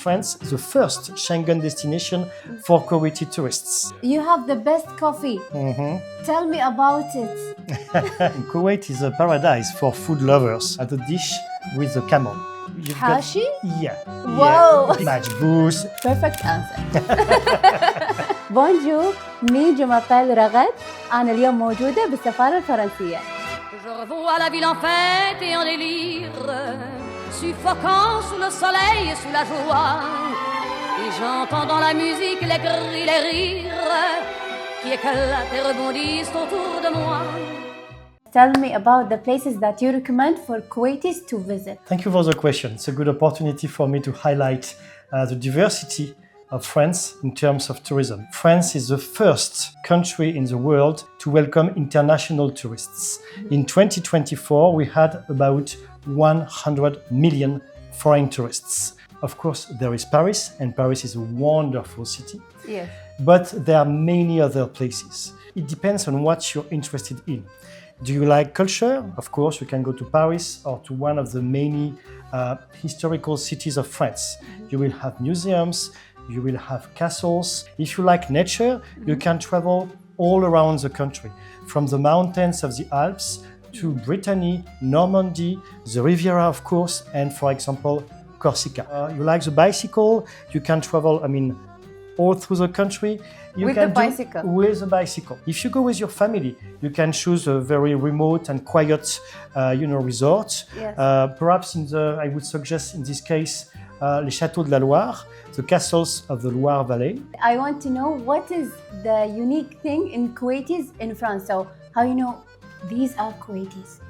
France the first Schengen destination for Kuwaiti tourists. You have the best coffee. Tell me about it. Kuwait is a paradise for food lovers. The dish with the camel. Hashi? Yeah. Wow. Majbous. Perfect answer. بونجور مي جو مابيل رغد أنا اليوم موجودة بالسفارة الفرنسية. Je revois la ville en fête et en délire, suffocant sous le soleil et sous la joie. Et j'entends dans la musique les cris, les rires qui éclatent et rebondissent autour de moi. Tell me about the places that you recommend for Kuwaitis to visit. Thank you for the question. It's a good opportunity for me to highlight the diversity of France in terms of tourism. France is the first country in the world to welcome international tourists. In 2024, we had about 100 million foreign tourists. Of course, there is Paris, and Paris is a wonderful city. Yes. But there are many other places. It depends on what you're interested in. Do you like culture? Of course, you can go to Paris or to one of the many historical cities of France. You will have museums, you will have castles. If you like nature, you can travel all around the country, from the mountains of the Alps to Brittany, Normandy, the Riviera, of course, and for example, Corsica. You like the bicycle? You can travel, all through the country. With a bicycle? With a bicycle. If you go with your family, you can choose a very remote and quiet, resort. Yes. Perhaps I would suggest in this case, les Châteaux de la Loire, the castles of the Loire Valley. I want to know what is the unique thing in Kuwaitis in France. So how you know these are Kuwaitis?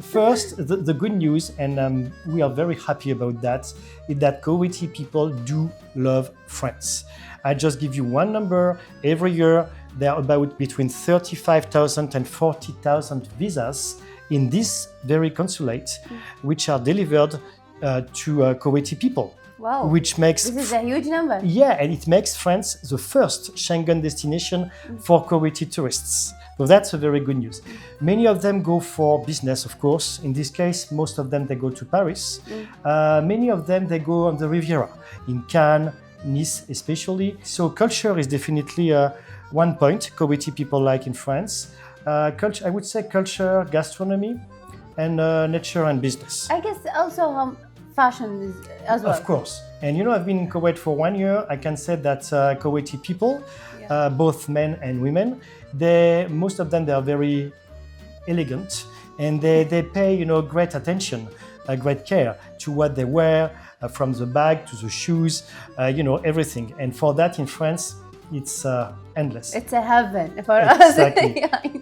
First, the good news, and we are very happy about that, is that Kuwaiti people do love France. I just give you one number. Every year, there are about between 35,000 and 40,000 visas in this very consulate, which are delivered to Kuwaiti people. Wow. Which makes this is a huge number. Yeah, and it makes France the first Schengen destination for Kuwaiti tourists. So that's a very good news. Many of them go for business, of course. In this case, most of them, they go to Paris. Many of them, they go on the Riviera, in Cannes, Nice especially. So culture is definitely one point Kuwaiti people like in France. I would say culture, gastronomy, and nature and business. I guess also fashion is as well. Of course. And I've been in Kuwait for 1 year. I can say that Kuwaiti people, both men and women, most of them, they are very elegant, and they pay, great attention, great care to what they wear, from the bag to the shoes, everything. And for that in France, it's endless. It's a heaven for us.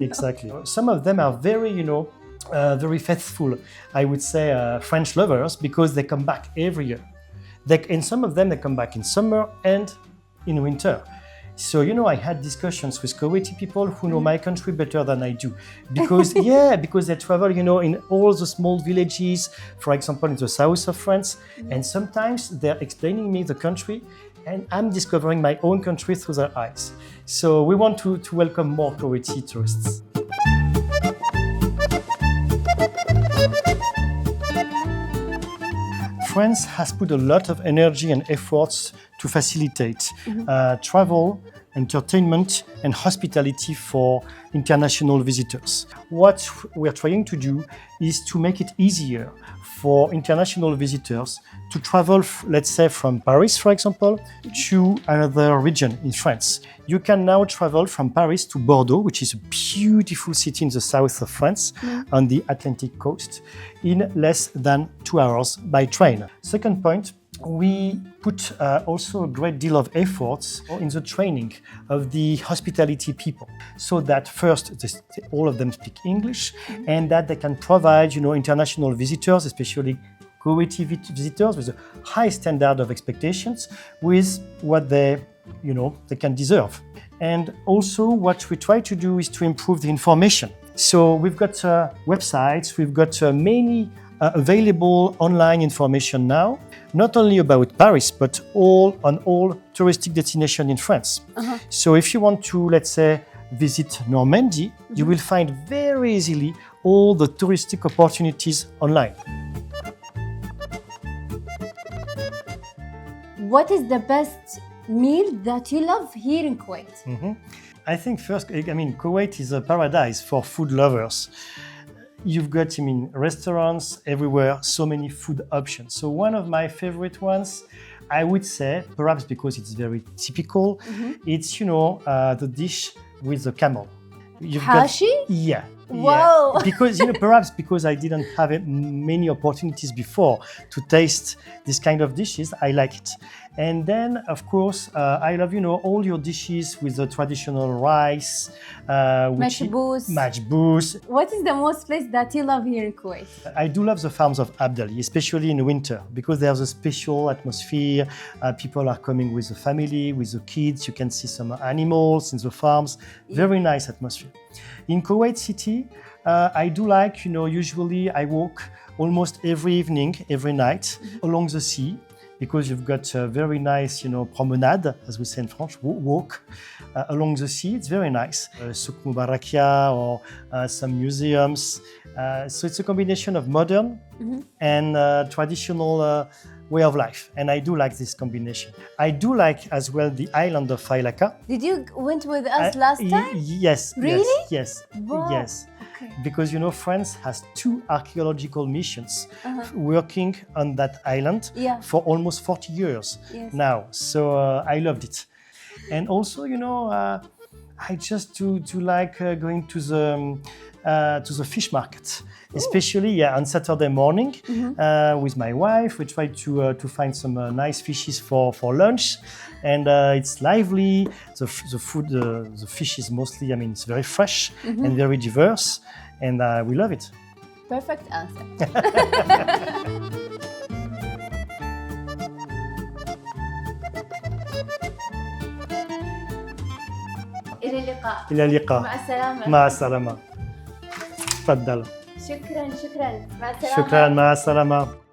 Exactly. Some of them are very, very faithful, I would say, French lovers, because they come back every year. And some of them, they come back in summer and in winter. So, I had discussions with Kuwaiti people who know my country better than I do. Because, because they travel, in all the small villages, for example, in the south of France. And sometimes they're explaining me the country, and I'm discovering my own country through their eyes. So we want to welcome more Kuwaiti tourists. France has put a lot of energy and efforts to facilitate travel, entertainment, and hospitality for international visitors. What we're trying to do is to make it easier for international visitors to travel, let's say from Paris, for example, to another region in France. You can now travel from Paris to Bordeaux, which is a beautiful city in the south of France on the Atlantic coast, in less than 2 hours by train. Second point, we put also a great deal of efforts in the training of the hospitality people, so that first all of them speak English, and that they can provide, international visitors, especially Kuwaiti visitors, with a high standard of expectations, with what they can deserve. And also what we try to do is to improve the information. So we've got websites, we've got many available online information now, not only about Paris, but on all touristic destinations in France. So if you want to, let's say, visit Normandy, you will find very easily all the touristic opportunities online. What is the best meal that you love here in Kuwait? I think first, I mean, Kuwait is a paradise for food lovers. You've got, restaurants everywhere, so many food options. So one of my favorite ones, I would say, perhaps because it's very typical, it's, the dish with the camel. Hashi? Yeah. Wow. Yeah. Because, perhaps because I didn't have many opportunities before to taste this kind of dishes, I like it. And then, of course, I love, all your dishes with the traditional rice. Majboos. What is the most place that you love here in Kuwait? I do love the farms of Abdali, especially in winter, because there's a special atmosphere. People are coming with the family, with the kids. You can see some animals in the farms. Very nice atmosphere. In Kuwait City, I do like, usually I walk almost every evening, every night along the sea, because you've got a very nice, promenade, as we say in French, walk along the sea. It's very nice. Souk Mubarakia or some museums. So it's a combination of modern and traditional way of life. And I do like this combination. I do like as well the island of Failaka. Did you went with us last time? Yes. Really? Yes. Wow. Yes. Okay. Because France has 2 archaeological missions working on that island for almost 40 years now. So I loved it. And also, I just do like going to the fish market, especially on Saturday morning with my wife. We try to find some nice fishes for lunch, and it's lively. The food, the fish is mostly, it's very fresh and very diverse, and we love it. Perfect answer. إلى اللقاء. إلى اللقاء. مع السلامة. مع السلامة. تفضل. شكرا مع السلامة. شكرا، مع السلامة.